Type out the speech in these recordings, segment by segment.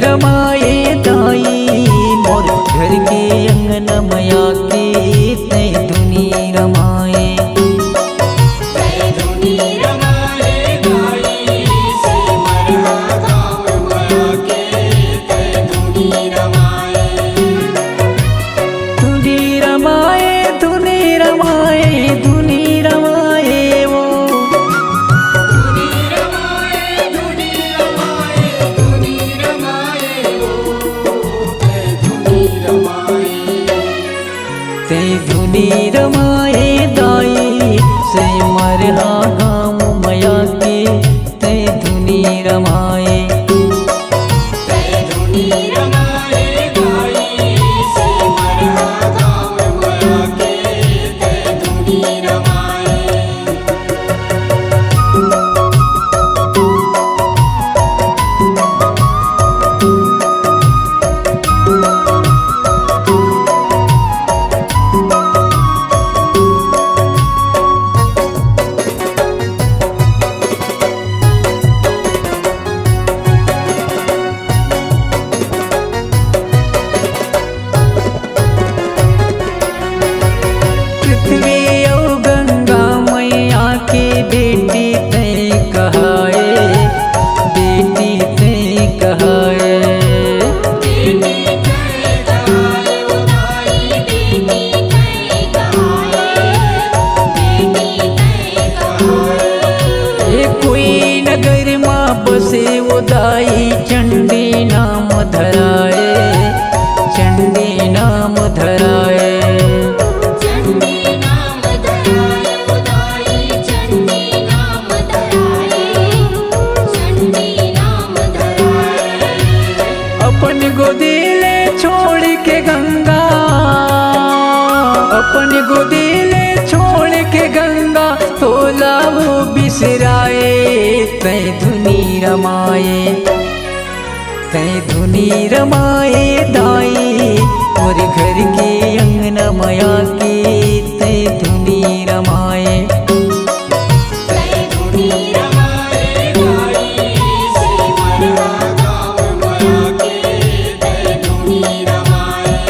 रमाए दाई मोर घर के अंगन मया के तै धुनी रमाए। तै धुनी रमाए दाई से मरहा गाँव मया के तै धुनी रमाए। धुनी रमाए धुनी रमाए धुनी रमाए वो धुनी रमाए धुनी रमाए धुनी रमाए वो तै धुनी रमाए। तै धुनी रमाए दाई से मरहा गाँव मया के तै धुनी रमाए। तै धुनी रमाए दाई से मरहा गाँव मया के तै धुनी रमाए। पृथ्वी और गंगा मैया के बेटी तै कहाए बेटी तै कहाए। बेटी तै कहाए उदाई बेटी तै कहाए बेटी तै कहाए। ये कोई नगर माँ बसे उदाई चंडी नाम धराए चंडी नाम धराए। चंडी नाम धराए उदाई चंडी नाम धराए चंडी नाम धराए। अपन गोदी ले छोड़ के गंगा अपन गोदी ले छोड़ के गंगा तोला वो बिसराए। तै धुनी रमाए तै धुनी रमाए दाई और घर के अंगना मया के तै धुनी रमाए। तै धुनी रमाए दाई से मरहा गाँव मया के तै धुनी रमाए।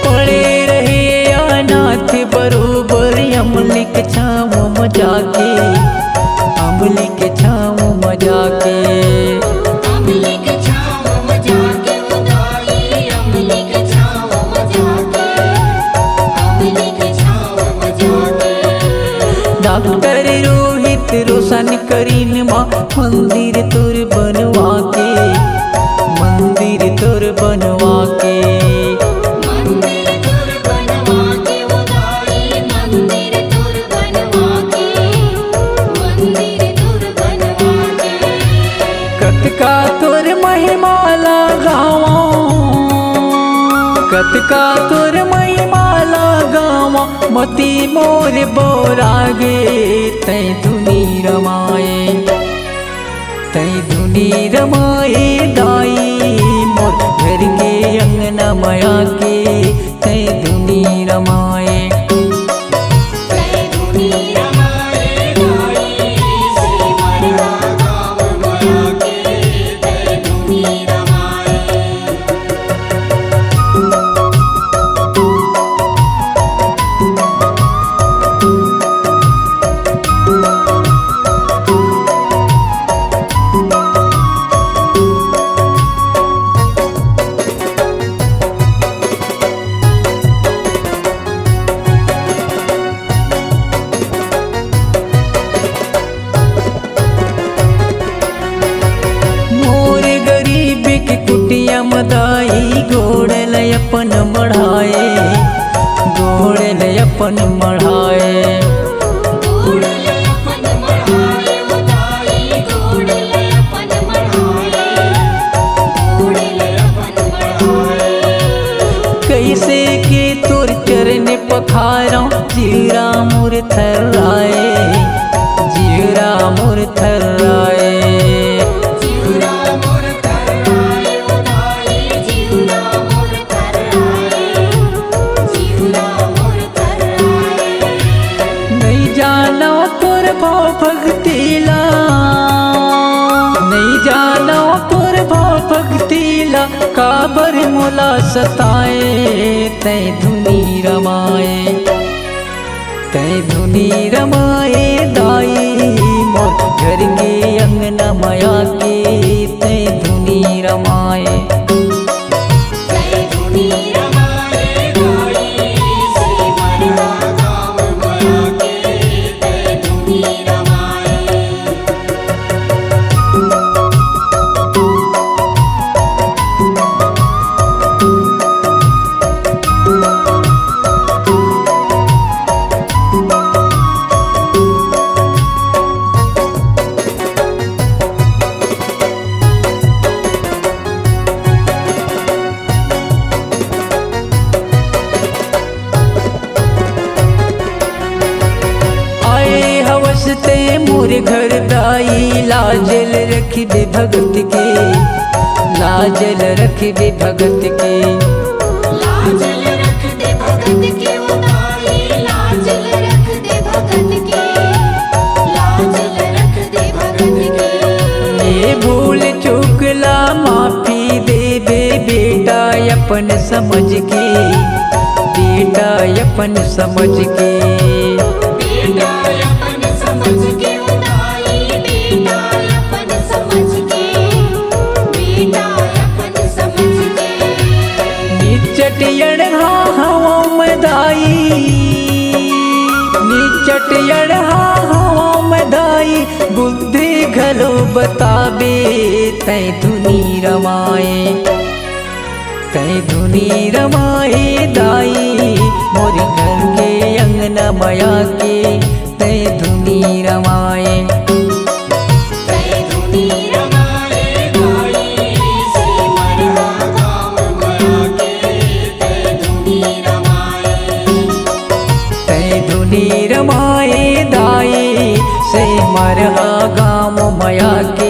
पड़े रहे अनाथ बरोबर अमली के छाँव में जाके अमली के छाँव में जाके। अमली के छाँव में जाके उदाई अमली के छाँव में जाके अमली के छाँव में जाके। डॉक्टर रोहित रोशन करीन माँ मंदिर तोर बनवा के मंदिर तोर बनवा के। मंदिर तुर बनवा के उदाई मंदिर तुर बनवा के मंदिर तुर बनवा के। कतका तोर महिमा लगावा कतका तोर महिमा लगावा मती मोर बोरागे। तै धुनी रमाए तै धुनी रमाए दाई मोर घर के अंगना मया के तै धुनी रमाए। तै धुनी रमाए दाई से मरहा गाँव मया के तै धुनी रमाए। अपन मढ़ाए, गोड़े अपन मढ़ाए। गोड़ले अपन मढ़ाए दाई, गोड़ले अपन मढ़ाए, गोड़ले अपन मढ़ाए। कैसे के तोर चरण पखारा, जीरा मोर थर्राए, जीरा मोर थर्राए। जीवरा मोर थर्राए दाई, जीवरा मोर थर्राए, जीवरा मोर थर्राए। नहीं जाना तोर भाव भक्तिला, नहीं जाना तोर भाव भक्तिला, काबर मोला सताए। तै धुनी रमाए, तै धुनी रमाए दाई, मोर घर के अंगना माया के तै धुनी रमाए। तै धुनी रमाए दाई, से मरदा गाँव माया के तै धुनी रमाए। हवसते मोर घर दाई, लाजल रख दे भगत के, लाजल रख दे भगत के। लाजल रख दे भगत के दाई, लाजल रख दे भगत के, लाजल रख दे भगत के। ये भूल चूकला माफी दे दे बेटा अपन समझ के, बेटा अपन समझ के। बेटा अपन समझ के दाई, बेटा अपन समझ के, बेटा अपन समझ के। निचट यड़हा हवा में दाई, निचट यड़हा हवा में दाई, बुद्धि घलो बताबे। तै धुनी रमाए, तै धुनी रमाए दाई, मोर घर के अंगना माया के तै धुनी रमाए। तै धुनी रमाए दाई, से मरदा गाँव माया के तै धुनी रमाए। तै धुनी रमाए दाई, से मरहा गाँव माया के